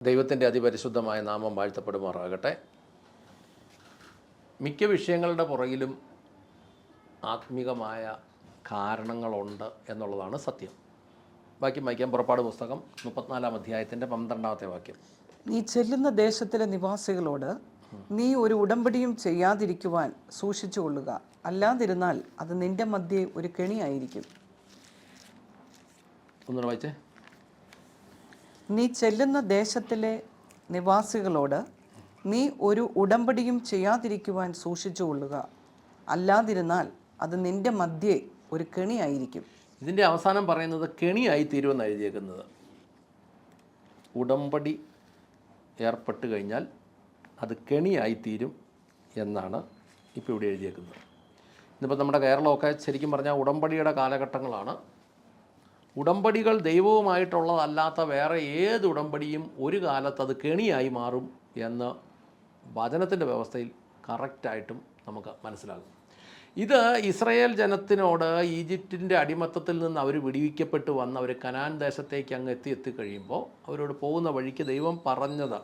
ദൈവത്തിൻ്റെ അതിപരിശുദ്ധമായ നാമം വാഴ്ത്തപ്പെടുമാറാകട്ടെ. മിക്ക വിഷയങ്ങളുടെ പുറകിലും ആത്മീകമായ കാരണങ്ങളുണ്ട് എന്നുള്ളതാണ് സത്യം. വാക്യം വായിക്കാം. പുറപ്പാട് പുസ്തകം 34-ാം അധ്യായത്തിൻ്റെ 12-ാമത്തെ വാക്യം. നീ ചെല്ലുന്ന ദേശത്തിലെ നിവാസികളോട് നീ ഒരു ഉടമ്പടിയും ചെയ്യാതിരിക്കുവാൻ സൂക്ഷിച്ചുകൊള്ളുക, അല്ലാതിരുന്നാൽ അത് നിന്റെ മധ്യേ ഒരു കെണിയായിരിക്കും. ഒന്നുകൂടെ വായിച്ചേ. നീ ചെല്ലുന്ന ദേശത്തിലെ നിവാസികളോട് നീ ഒരു ഉടമ്പടിയും ചെയ്യാതിരിക്കുവാൻ സൂക്ഷിച്ചുകൊള്ളുക, അല്ലാതിരുന്നാൽ അത് നിന്റെ മധ്യേ ഒരു കെണിയായിരിക്കും. ഇതിൻ്റെ അവസാനം പറയുന്നത് കെണിയായി തീരുമെന്ന് എഴുതിയേക്കുന്നത്. ഉടമ്പടി ഏർപ്പെട്ട് കഴിഞ്ഞാൽ അത് കെണിയായിത്തീരും എന്നാണ് ഇപ്പോൾ ഇവിടെ എഴുതിയേക്കുന്നത്. ഇന്നിപ്പോൾ നമ്മുടെ കേരളമൊക്കെ ശരിക്കും പറഞ്ഞാൽ ഉടമ്പടിയുടെ കാലഘട്ടങ്ങളാണ്. ഉടമ്പടികൾ ദൈവവുമായിട്ടുള്ളതല്ലാത്ത വേറെ ഏത് ഉടമ്പടിയും ഒരു കാലത്ത് അത് കെണിയായി മാറും എന്ന് വചനത്തിൻ്റെ വ്യവസ്ഥയിൽ കറക്റ്റായിട്ടും നമുക്ക് മനസ്സിലാകും. ഇത് ഇസ്രായേൽ ജനത്തിനോട് ഈജിപ്തിൻ്റെ അടിമത്തത്തിൽ നിന്ന് അവർ വിടുവിക്കപ്പെട്ട് വന്ന് അവർ കനാൻ ദേശത്തേക്ക് അങ്ങ് എത്തിക്കഴിയുമ്പോൾ അവരോട് പോകുന്ന വഴിക്ക് ദൈവം പറഞ്ഞത്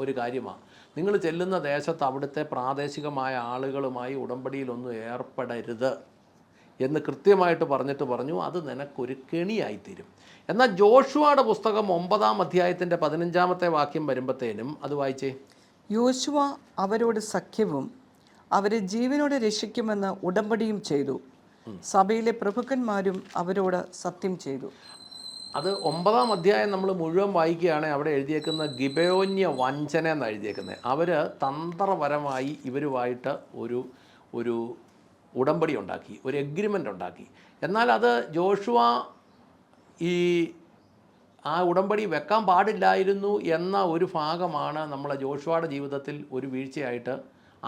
ഒരു കാര്യമാണ്. നിങ്ങൾ ചെല്ലുന്ന ദേശത്ത് അവിടുത്തെ പ്രാദേശികമായ ആളുകളുമായി ഉടമ്പടിയിലൊന്നും ഏർപ്പെടരുത് എന്ന് കൃത്യമായിട്ട് പറഞ്ഞു അത് നിനക്കൊരു കെണിയായിത്തീരും. എന്നാൽ ജോഷുവയുടെ പുസ്തകം 9-ാം അധ്യായത്തിൻ്റെ 15-ാമത്തെ വാക്യം വരുമ്പോഴത്തേനും അത് വായിച്ചേ. യോശുവ അവരോട് സഖ്യവും അവരെ ജീവനോടെ രക്ഷിക്കുമെന്ന് ഉടമ്പടിയും ചെയ്തു. സഭയിലെ പ്രഭുക്കന്മാരും അവരോട് സത്യം ചെയ്തു. അത് 9-ാം അധ്യായം നമ്മൾ മുഴുവൻ വായിക്കുകയാണെങ്കിൽ അവിടെ എഴുതിയേക്കുന്ന ഗിബയോന്യ വഞ്ചന എന്നാണ് എഴുതിയേക്കുന്നത്. അവർ തന്ത്രപരമായി ഇവരുമായിട്ട് ഒരു ഉടമ്പടി ഉണ്ടാക്കി, ഒരു എഗ്രിമെൻ്റ് ഉണ്ടാക്കി. എന്നാൽ അത് ജോഷുവ ആ ഉടമ്പടി വെക്കാൻ പാടില്ലായിരുന്നു എന്ന ഒരു ഭാഗമാണ് നമ്മളെ ജോഷുവയുടെ ജീവിതത്തിൽ ഒരു വീഴ്ചയായിട്ട്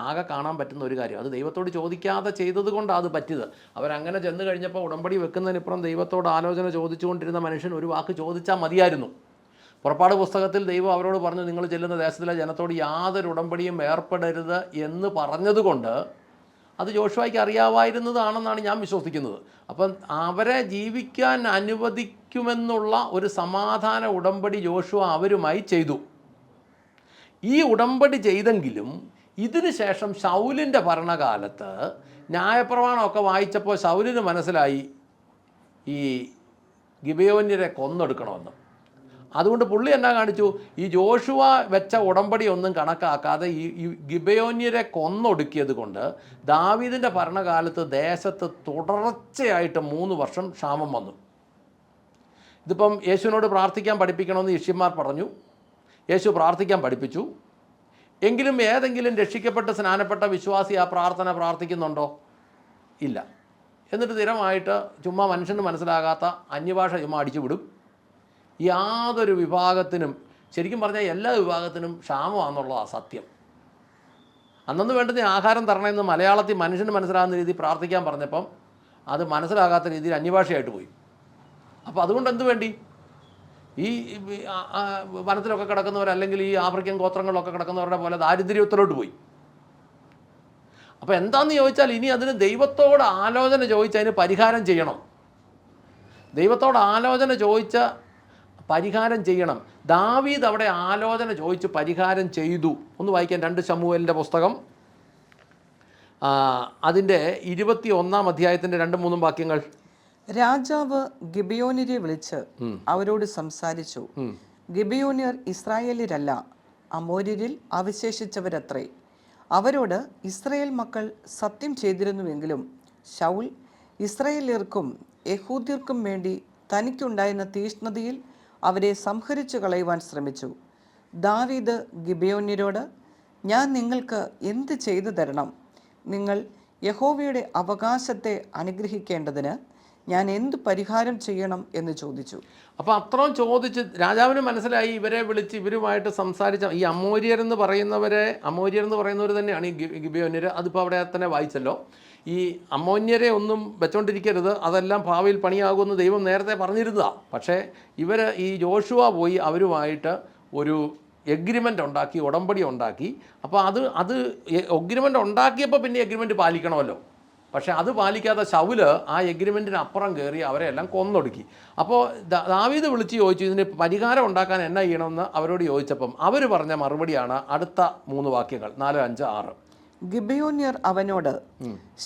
ആകെ കാണാൻ പറ്റുന്ന ഒരു കാര്യം. അത് ദൈവത്തോട് ചോദിക്കാതെ ചെയ്തത് കൊണ്ടാണ് അത് പറ്റിയത്. അവരങ്ങനെ ചെന്ന് കഴിഞ്ഞപ്പോൾ ഉടമ്പടി വെക്കുന്നതിനിപ്പുറം ദൈവത്തോട് ആലോചന ചോദിച്ചുകൊണ്ടിരുന്ന മനുഷ്യൻ ഒരു വാക്ക് ചോദിച്ചാൽ മതിയായിരുന്നു. പുറപ്പാട് പുസ്തകത്തിൽ ദൈവം അവരോട് പറഞ്ഞു, നിങ്ങൾ ചെല്ലുന്ന ദേശത്തിലെ ജനത്തോട് യാതൊരു ഉടമ്പടിയും ഏർപ്പെടരുത് എന്ന് പറഞ്ഞതുകൊണ്ട് അത് ജോഷുവയ്ക്ക് അറിയാമായിരുന്നതാണെന്നാണ് ഞാൻ വിശ്വസിക്കുന്നത്. അപ്പം അവരെ ജീവിക്കാൻ അനുവദിക്കുമെന്നുള്ള ഒരു സമാധാന ഉടമ്പടി ജോഷുവ അവരുമായി ചെയ്തു. ഈ ഉടമ്പടി ചെയ്തെങ്കിലും ഇതിന് ശേഷം ശൗലിൻ്റെ ഭരണകാലത്ത് ന്യായപ്രമാണമൊക്കെ വായിച്ചപ്പോൾ ശൗലിന് മനസ്സിലായി ഈ ഗിബയോന്യരെ കൊന്നെടുക്കണമെന്ന്. അതുകൊണ്ട് പുള്ളി എന്നാ കാണിച്ചു, ഈ ജോഷുവ വെച്ച ഉടമ്പടി ഒന്നും കണക്കാക്കാതെ ഈ ഗിബയോന്യരെ കൊന്നൊടുക്കിയത് കൊണ്ട് ദാവീദിൻ്റെ ഭരണകാലത്ത് ദേശത്ത് തുടർച്ചയായിട്ട് 3 വർഷം ക്ഷാമം വന്നു. ഇതിപ്പം യേശുവിനോട് പ്രാർത്ഥിക്കാൻ പഠിപ്പിക്കണമെന്ന് ശിഷ്യന്മാർ പറഞ്ഞു. യേശു പ്രാർത്ഥിക്കാൻ പഠിപ്പിച്ചു. എങ്കിലും ഏതെങ്കിലും രക്ഷിക്കപ്പെട്ട സ്നാനപ്പെട്ട വിശ്വാസി ആ പ്രാർത്ഥന പ്രാർത്ഥിക്കുന്നുണ്ടോ? ഇല്ല. എന്നിട്ട് സ്ഥിരമായിട്ട് ചുമ്മാ മനുഷ്യന് മനസ്സിലാകാത്ത അന്യഭാഷ ചുമ്മാ അടിച്ചു വിടും. യാതൊരു വിഭാഗത്തിനും, ശരിക്കും പറഞ്ഞാൽ എല്ലാ വിഭാഗത്തിനും ക്ഷാമമാണെന്നുള്ളതാണ് സത്യം. അന്നു വേണ്ടുന്ന ആഹാരം തരണമെന്ന് മലയാളത്തിൽ മനുഷ്യന് മനസ്സിലാകുന്ന രീതിയിൽ പ്രാർത്ഥിക്കാൻ പറഞ്ഞപ്പം അത് മനസ്സിലാകാത്ത രീതിയിൽ അന്യഭാഷയായിട്ട് പോയി. അപ്പോൾ അതുകൊണ്ട് എന്ത് വേണ്ടി, ഈ വനത്തിലൊക്കെ കിടക്കുന്നവർ അല്ലെങ്കിൽ ഈ ആഫ്രിക്കൻ ഗോത്രങ്ങളിലൊക്കെ കിടക്കുന്നവരുടെ പോലെ ദാരിദ്ര്യത്തിലോട്ട് പോയി. അപ്പോൾ എന്താണെന്ന് ചോദിച്ചാൽ ഇനി അതിന് ദൈവത്തോട് ആലോചന ചോദിച്ച് അതിന് പരിഹാരം ചെയ്യണം. ദൈവത്തോട് ആലോചന ചോദിച്ച പരിഹാരം ചെയ്യണം. ദാവീദ് അവിടെ ആലോചന ചോദിച്ച് പരിഹാരം ചെയ്തു. ഒന്ന് വായിക്കാൻ 2 ശമൂവേലിൻ്റെ പുസ്തകം അതിൻ്റെ 21-ാം അധ്യായത്തിൻ്റെ 2-3 വാക്യങ്ങൾ. രാജാവ് ഗിബയോന്യരെ വിളിച്ച് അവരോട് സംസാരിച്ചു. ഗിബയോന്യർ ഇസ്രായേലിയരല്ല, അമോര്യരിൽ അവശേഷിച്ചവരത്രേ. അവരോട് ഇസ്രായേൽ മക്കൾ സത്യം ചെയ്തിരുന്നുവെങ്കിലും ശൗൽ ഇസ്രായേലിയർക്കും യഹൂദ്യർക്കും വേണ്ടി തനിക്കുണ്ടായിരുന്ന തീഷ്ണതയിൽ അവരെ സംഹരിച്ചു കളയുവാൻ ശ്രമിച്ചു. ദാവീദ് ഗിബയോന്യരോട്, ഞാൻ നിങ്ങൾക്ക് എന്ത് ചെയ്തു തരണം? നിങ്ങൾ യഹോവയുടെ അവകാശത്തെ അനുഗ്രഹിക്കേണ്ടതിന് ഞാൻ എന്ത് പരിഹാരം ചെയ്യണം എന്ന് ചോദിച്ചു. അപ്പോൾ അത്രയും ചോദിച്ച് രാജാവിന് മനസ്സിലായി ഇവരെ വിളിച്ച് ഇവരുമായിട്ട് സംസാരിച്ച ഈ അമോര്യർ എന്ന് പറയുന്നവർ തന്നെയാണ് ഈ ഗിബയോന്യർ. അതിപ്പോൾ അവിടെ തന്നെ വായിച്ചല്ലോ. ഈ അമ്മോന്യരെ ഒന്നും വെച്ചോണ്ടിരിക്കരുത്, അതെല്ലാം ഭാവിയിൽ പണിയാകുമെന്ന് ദൈവം നേരത്തെ പറഞ്ഞിരുന്നതാണ്. പക്ഷേ ഈ ജോഷുവ പോയി അവരുമായിട്ട് ഒരു എഗ്രിമെൻ്റ് ഉണ്ടാക്കി, ഉടമ്പടി ഉണ്ടാക്കി. അപ്പോൾ അത് എഗ്രിമെൻ്റ് ഉണ്ടാക്കിയപ്പോൾ പിന്നെ എഗ്രിമെൻ്റ് പാലിക്കണമല്ലോ. പക്ഷേ അത് പാലിക്കാതെ ശൗല് ആ എഗ്രിമെൻറ്റിന് അപ്പുറം കയറി അവരെ എല്ലാം കൊന്നൊടുക്കി. അപ്പോൾ ദാവീദ് വിളിച്ച് ചോദിച്ചു, ഇതിന് പരിഹാരം ഉണ്ടാക്കാൻ എന്നാ ചെയ്യണമെന്ന് അവരോട് ചോദിച്ചപ്പം അവർ പറഞ്ഞ മറുപടിയാണ് അടുത്ത 3 വാക്യങ്ങൾ, 4, 5, 6. ഗിബെയോന്യർ അവനോട്,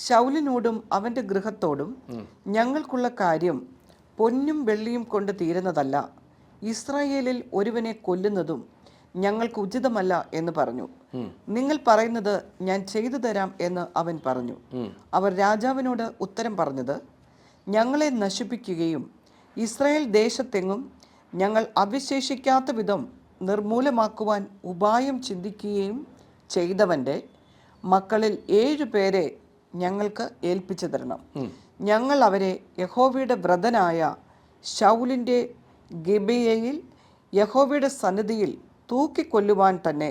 ശൗലിനോടും അവൻ്റെ ഗൃഹത്തോടും ഞങ്ങൾക്കുള്ള കാര്യം പൊന്നും വെള്ളിയും കൊണ്ട് തീരുന്നതല്ല, ഇസ്രായേലിൽ ഒരുവനെ കൊല്ലുന്നതും ഞങ്ങൾക്ക് ഉചിതമല്ല എന്ന് പറഞ്ഞു. നിങ്ങൾ പറയുന്നത് ഞാൻ ചെയ്തു തരാം എന്ന് അവൻ പറഞ്ഞു. അവർ രാജാവിനോട് ഉത്തരം പറഞ്ഞത്, ഞങ്ങളെ നശിപ്പിക്കുകയും ഇസ്രായേൽ ദേശത്തെങ്ങും ഞങ്ങൾ അവശേഷിക്കാത്ത വിധം നിർമൂലമാക്കുവാൻ ഉപായം ചിന്തിക്കുകയും ചെയ്തവൻ്റെ മക്കളിൽ 7 പേരെ ഞങ്ങൾക്ക് ഏൽപ്പിച്ചു തരണം. ഞങ്ങൾ അവരെ യഹോവയുടെ വ്രതനായ ശൗലിൻ്റെ ഗിബെയയിൽ യഹോവയുടെ സന്നിധിയിൽ തൂക്കിക്കൊല്ലുവാൻ തന്നെ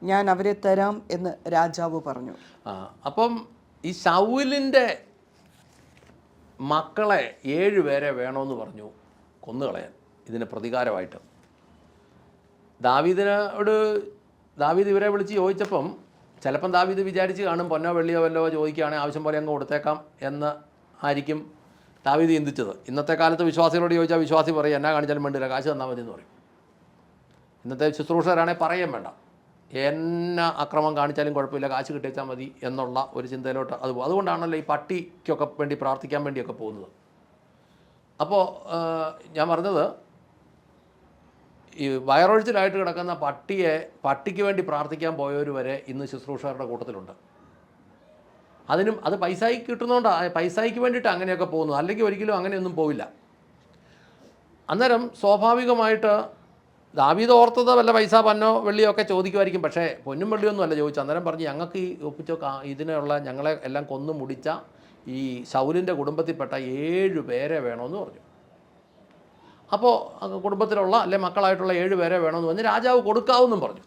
ഞാൻ അവരെ തരാം എന്ന് രാജാവ് പറഞ്ഞു. അപ്പം ഈ ശൗലിൻ്റെ മക്കളെ 7 പേരെ വേണമെന്ന് പറഞ്ഞു കൊന്നുകളയാൻ, ഇതിന് പ്രതികാരമായിട്ട്. ദാവീദ് ഇവരെ വിളിച്ച് ചോദിച്ചപ്പം ചിലപ്പം ദാവീദ് വിചാരിച്ച് കാണും, പൊന്നോ വെള്ളിയോ വല്ലോ ചോദിക്കുകയാണെങ്കിൽ ആവശ്യം പോലെ അങ്ങ് കൊടുത്തേക്കാം എന്ന് ആയിരിക്കും ദാവീദ് ചിന്തിച്ചത്. ഇന്നത്തെ കാലത്ത് വിശ്വാസികളോട് ചോദിച്ചാൽ വിശ്വാസി പറയും, എന്നാ കാണിച്ചാലും വേണ്ടില്ല, കാശ് തന്നാൽ മതി എന്ന് പറയും. ഇന്നത്തെ ശുശ്രൂഷകരാണെങ്കിൽ പറയുകയും വേണ്ട, എന്ന അക്രമം കാണിച്ചാലും കുഴപ്പമില്ല, കാശ് കിട്ടിച്ചാൽ മതി എന്നുള്ള ഒരു ചിന്തയിലോട്ട് അത് പോകും. അതുകൊണ്ടാണല്ലോ ഈ പട്ടിക്കൊക്കെ വേണ്ടി പ്രാർത്ഥിക്കാൻ വേണ്ടിയൊക്കെ പോകുന്നത്. അപ്പോൾ ഞാൻ പറഞ്ഞത്, ഈ വയറൊഴിച്ചിലായിട്ട് കിടക്കുന്ന പട്ടിക്ക് വേണ്ടി പ്രാർത്ഥിക്കാൻ പോയവർ വരെ ഇന്ന് ശുശ്രൂഷകരുടെ കൂട്ടത്തിലുണ്ട്. അത് പൈസയ്ക്ക് കിട്ടുന്നതുകൊണ്ടാണ്, പൈസയ്ക്ക് വേണ്ടിയിട്ട് അങ്ങനെയൊക്കെ പോകുന്നത്, അല്ലെങ്കിൽ ഒരിക്കലും അങ്ങനെയൊന്നും പോവില്ല. അന്നേരം സ്വാഭാവികമായിട്ട് ദാവീദ് ഓർത്തത് വല്ല പൈസ പൊന്നോ വെള്ളിയോ ഒക്കെ ചോദിക്കുമായിരിക്കും. പക്ഷേ പൊന്നും വെള്ളിയൊന്നും അല്ല ചോദിച്ചു. അന്നേരം പറഞ്ഞ്, ഞങ്ങൾക്ക് ഈ ഒപ്പിച്ച ഇതിനുള്ള ഞങ്ങളെ എല്ലാം കൊന്നു മുടിച്ച ഈ ശൗലിൻ്റെ കുടുംബത്തിൽപ്പെട്ട 7 പേരെ വേണമെന്ന് പറഞ്ഞു. അപ്പോൾ കുടുംബത്തിലുള്ള അല്ലെ മക്കളായിട്ടുള്ള 7 പേരെ വേണമെന്ന് പറഞ്ഞ് രാജാവ് കൊടുക്കാവെന്നും പറഞ്ഞു.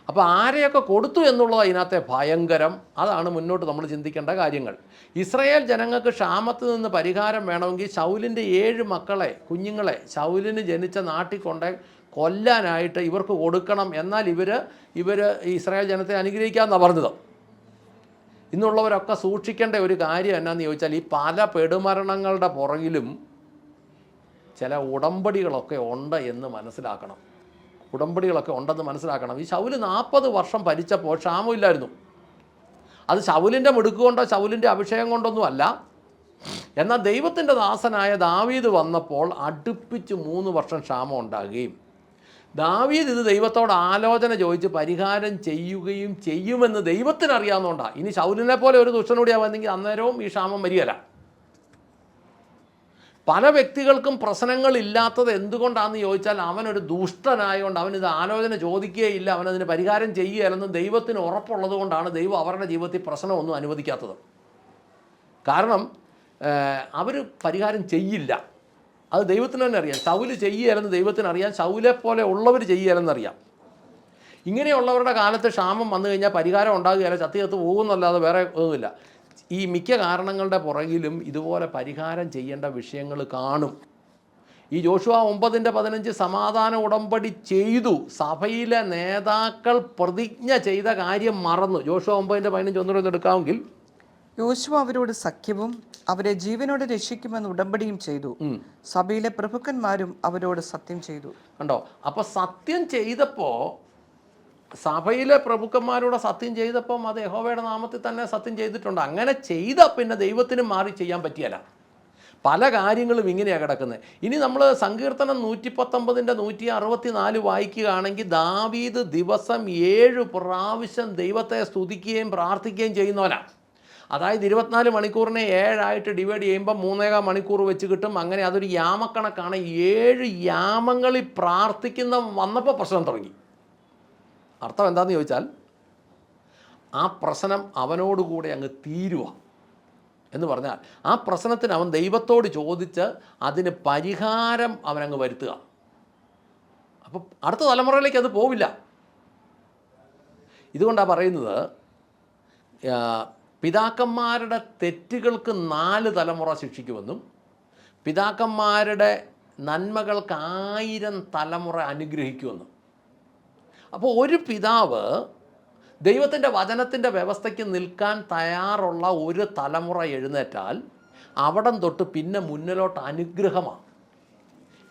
അപ്പോൾ ആരെയൊക്കെ കൊടുത്തു എന്നുള്ളത് അതിനകത്തെ ഭയങ്കരം. അതാണ് മുന്നോട്ട് നമ്മൾ ചിന്തിക്കേണ്ട കാര്യങ്ങൾ. ഇസ്രായേൽ ജനങ്ങൾക്ക് ക്ഷാമത്തിൽ നിന്ന് പരിഹാരം വേണമെങ്കിൽ ശൗലിൻ്റെ 7 മക്കളെ, കുഞ്ഞുങ്ങളെ ശൗലിന് ജനിച്ച നാട്ടിൽ കൊണ്ട് കൊല്ലാനായിട്ട് ഇവർക്ക് കൊടുക്കണം. എന്നാൽ ഇവർ ഇസ്രായേൽ ജനത്തെ അനുഗ്രഹിക്കാമെന്നാണ് പറഞ്ഞത്. ഇന്നുള്ളവരൊക്കെ സൂക്ഷിക്കേണ്ട ഒരു കാര്യം എന്നാന്ന് ചോദിച്ചാൽ, ഈ പല പെടുമരണങ്ങളുടെ പുറകിലും ചില ഉടമ്പടികളൊക്കെ ഉണ്ട് എന്ന് മനസ്സിലാക്കണം. ഉടമ്പടികളൊക്കെ ഉണ്ടെന്ന് മനസ്സിലാക്കണം. ഈ ശൗല് 40 വർഷം ഭരിച്ചപ്പോൾ ക്ഷാമമില്ലായിരുന്നു. അത് ശൗലിൻ്റെ മിടുക്ക് കൊണ്ടോ ശൗലിൻ്റെ അഭിഷേകം കൊണ്ടൊന്നും അല്ല. എന്നാൽ ദൈവത്തിൻ്റെ ദാസനായ ദാവീദ് വന്നപ്പോൾ അടുപ്പിച്ച് 3 വർഷം ക്ഷാമം ഉണ്ടാകുകയും ദാവീദ് ഇത് ദൈവത്തോട് ആലോചന ചോദിച്ച് പരിഹാരം ചെയ്യുകയും ചെയ്യുമെന്ന് ദൈവത്തിന് അറിയാവുന്നതുകൊണ്ടാണ്. ഇനി ശൗലിനെ പോലെ ഒരു ദുഷ്ടനൂടിയാ വന്നെങ്കിൽ അന്നേരവും ഈ ക്ഷാമം വരികയില്ല. പല വ്യക്തികൾക്കും പ്രശ്നങ്ങളില്ലാത്തത് എന്തുകൊണ്ടാണെന്ന് ചോദിച്ചാൽ, അവനൊരു ദുഷ്ടനായതുകൊണ്ട് അവനിത് ആലോചന ചോദിക്കുകയില്ല, അവനതിന് പരിഹാരം ചെയ്യുകയില്ലെന്ന് ദൈവത്തിന് ഉറപ്പുള്ളത് കൊണ്ടാണ് ദൈവം അവരുടെ ജീവിതത്തിൽ പ്രശ്നമൊന്നും അനുവദിക്കാത്തത്. കാരണം അവർ പരിഹാരം ചെയ്യില്ല, അത് ദൈവത്തിന് തന്നെ അറിയാം. ശൗല് ചെയ്യുകയില്ലെന്ന് ദൈവത്തിന് അറിയാം, ശൗലെ പോലെ ഉള്ളവർ ചെയ്യുകയില്ലെന്നറിയാം. ഇങ്ങനെയുള്ളവരുടെ കാലത്ത് ക്ഷാമം വന്നു കഴിഞ്ഞാൽ പരിഹാരം ഉണ്ടാകുകയില്ല, ചത്ത് പോകുന്നല്ലാതെ വേറെ ഒന്നുമില്ല. ഈ മിക്ക കാരണങ്ങളുടെ പുറകിലും ഇതുപോലെ പരിഹാരം ചെയ്യേണ്ട വിഷയങ്ങൾ കാണും. ഈ ജോഷുവ 9:15 സമാധാന ഉടമ്പടി ചെയ്തു, സഭയിലെ നേതാക്കൾ പ്രതിജ്ഞ ചെയ്ത കാര്യം മറന്നു. ജോഷുവ 9:15 ഒന്നുകൂടെ എടുക്കാമെങ്കിൽ, യോശുവ അവരോട് സഖ്യവും അവരെ ജീവനോടെ രക്ഷിക്കുമെന്ന് ഉടമ്പടിയും ചെയ്തു. സഭയിലെ പ്രഭുക്കന്മാരും അവരോട് സത്യം ചെയ്തു. കണ്ടോ? അപ്പോൾ സത്യം ചെയ്തപ്പോൾ, സഭയിലെ പ്രഭുക്കന്മാരോട് സത്യം ചെയ്തപ്പം അത് യഹോവയുടെ നാമത്തിൽ തന്നെ സത്യം ചെയ്തിട്ടുണ്ട്. അങ്ങനെ ചെയ്ത പിന്നെ ദൈവത്തിന് മാറി ചെയ്യാൻ പറ്റിയല്ല. പല കാര്യങ്ങളും ഇങ്ങനെയാണ് കിടക്കുന്നത്. ഇനി നമ്മൾ സങ്കീർത്തനം 119:164 വായിക്കുകയാണെങ്കിൽ, ദാവീദ് ദിവസം 7 പ്രാവശ്യം ദൈവത്തെ സ്തുതിക്കുകയും പ്രാർത്ഥിക്കുകയും ചെയ്യുന്നവനാണ്. അതായത് 24 മണിക്കൂറിനെ 7 ആയിട്ട് ഡിവൈഡ് ചെയ്യുമ്പോൾ 3.25 മണിക്കൂർ വെച്ച് കിട്ടും. അങ്ങനെ അതൊരു യാമക്കണക്കാണ്. 7 യാമങ്ങളിൽ പ്രാർത്ഥിക്കുന്ന വന്നപ്പോൾ പ്രശ്നം തുടങ്ങി. അർത്ഥം എന്താണെന്ന് ചോദിച്ചാൽ, ആ പ്രശ്നം അവനോടുകൂടെ അങ്ങ് തീരുക എന്ന് പറഞ്ഞാൽ, ആ പ്രശ്നത്തിന് അവൻ ദൈവത്തോട് ചോദിച്ച് അതിന് പരിഹാരം അവനങ്ങ് വരുത്തുക. അപ്പം അടുത്ത തലമുറയിലേക്ക് അത് പോവില്ല. ഇതുകൊണ്ടാണ് പറയുന്നത്, പിതാക്കന്മാരുടെ തെറ്റുകൾക്ക് 4 തലമുറ ശിക്ഷിക്കുമെന്നും പിതാക്കന്മാരുടെ നന്മകൾക്ക് 1000 തലമുറ അനുഗ്രഹിക്കുമെന്നും. അപ്പോൾ ഒരു പിതാവ് ദൈവത്തിൻ്റെ വചനത്തിൻ്റെ വ്യവസ്ഥയ്ക്ക് നിൽക്കാൻ തയ്യാറുള്ള ഒരു തലമുറ എഴുന്നേറ്റാൽ അവിടം തൊട്ട് പിന്നെ മുന്നിലോട്ട് അനുഗ്രഹമാണ്.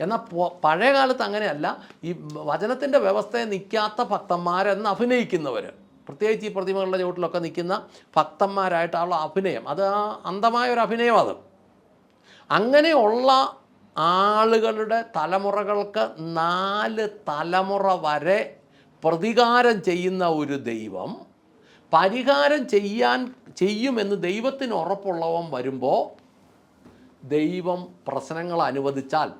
എന്നാൽ പഴയ കാലത്ത് അങ്ങനെയല്ല. ഈ വചനത്തിൻ്റെ വ്യവസ്ഥയെ നിൽക്കാത്ത ഭക്തന്മാരെന്ന് അഭിനയിക്കുന്നവർ, പ്രത്യേകിച്ച് ഈ പ്രതിമകളുടെ ചുവട്ടിലൊക്കെ നിൽക്കുന്ന ഭക്തന്മാരായിട്ടുള്ള അഭിനയം, അത് അന്ധമായൊരു അഭിനയം. അത് അങ്ങനെയുള്ള ആളുകളുടെ തലമുറകൾക്ക് 4 തലമുറ വരെ പ്രതികാരം ചെയ്യുന്ന ഒരു ദൈവം പരിഹാരം ചെയ്യുമെന്ന് ദൈവത്തിന് ഉറപ്പുള്ളവൻ വരുമ്പോൾ ദൈവം പ്രശ്നങ്ങൾ അനുവദിച്ചാൽ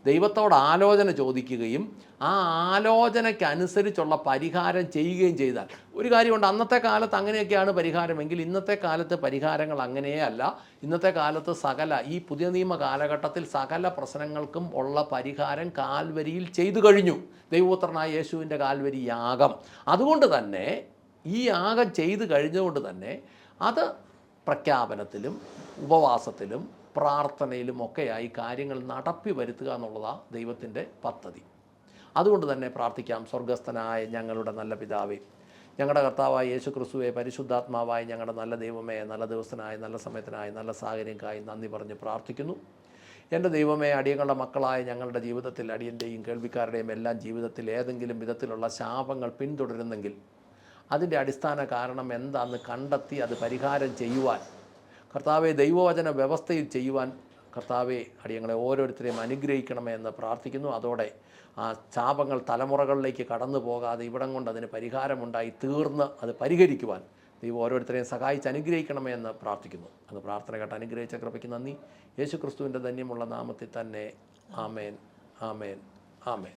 ദൈവത്തോട് ആലോചന ചോദിക്കുകയും ആ ആലോചനയ്ക്കനുസരിച്ചുള്ള പരിഹാരം ചെയ്യുകയും ചെയ്താൽ, ഒരു കാര്യമുണ്ട്, അന്നത്തെ കാലത്ത് അങ്ങനെയൊക്കെയാണ് പരിഹാരമെങ്കിൽ ഇന്നത്തെ കാലത്ത് പരിഹാരങ്ങൾ അങ്ങനെയേ അല്ല. ഇന്നത്തെ കാലത്ത് ഈ പുതിയ നിയമ കാലഘട്ടത്തിൽ സകല പ്രശ്നങ്ങൾക്കും ഉള്ള പരിഹാരം കാൽവരിയിൽ ചെയ്തു കഴിഞ്ഞു, ദൈവപുത്രനായ യേശുവിൻ്റെ കാൽവരി യാഗം. അതുകൊണ്ട് തന്നെ ഈ യാഗം ചെയ്തു കഴിഞ്ഞുകൊണ്ട് തന്നെ അത് പ്രഖ്യാപനത്തിലും ഉപവാസത്തിലും പ്രാർത്ഥനയിലും ഒക്കെയായി കാര്യങ്ങൾ നടപ്പി വരുത്തുക എന്നുള്ളതാണ് ദൈവത്തിൻ്റെ പദ്ധതി. അതുകൊണ്ട് തന്നെ പ്രാർത്ഥിക്കാം. സ്വർഗസ്ഥനായ ഞങ്ങളുടെ നല്ല പിതാവേ, ഞങ്ങളുടെ കർത്താവായ യേശു ക്രിസ്തുവേ, പരിശുദ്ധാത്മാവായ ഞങ്ങളുടെ നല്ല ദൈവമേ, നല്ല ദിവസത്തിനായി, നല്ല സമയത്തിനായി, നല്ല സാഹചര്യങ്ങൾക്കായി നന്ദി പറഞ്ഞ് പ്രാർത്ഥിക്കുന്നു. എൻ്റെ ദൈവമേ, അടിയങ്ങളുടെ മക്കളായ ഞങ്ങളുടെ ജീവിതത്തിൽ, അടിയൻ്റെയും കേൾവിക്കാരുടെയും എല്ലാം ജീവിതത്തിൽ ഏതെങ്കിലും വിധത്തിലുള്ള ശാപങ്ങൾ പിന്തുടരുന്നെങ്കിൽ അതിൻ്റെ അടിസ്ഥാന കാരണം എന്താണെന്ന് കണ്ടെത്തി അത് പരിഹാരം ചെയ്യുവാൻ, കർത്താവെ, ദൈവവചന വ്യവസ്ഥയിൽ ചെയ്യുവാൻ കർത്താവെ അടിയങ്ങളെ ഓരോരുത്തരെയും അനുഗ്രഹിക്കണമേ എന്ന് പ്രാർത്ഥിക്കുന്നു. അതോടെ ആ ശാപങ്ങൾ തലമുറകളിലേക്ക് കടന്നു പോകാതെ ഇവിടം കൊണ്ട് അതിന് പരിഹാരമുണ്ടായി തീർന്ന് അത് പരിഹരിക്കുവാൻ ദൈവം ഓരോരുത്തരെയും സഹായിച്ച് അനുഗ്രഹിക്കണമേ എന്ന് പ്രാർത്ഥിക്കുന്നു. അങ്ങ് പ്രാർത്ഥന കേട്ട് അനുഗ്രഹിച്ച കൃപയ്ക്ക് നന്ദി. യേശു ക്രിസ്തുവിൻ്റെ ധന്യമുള്ള നാമത്തിൽ തന്നെ. ആമേൻ, ആമേൻ, ആമേൻ.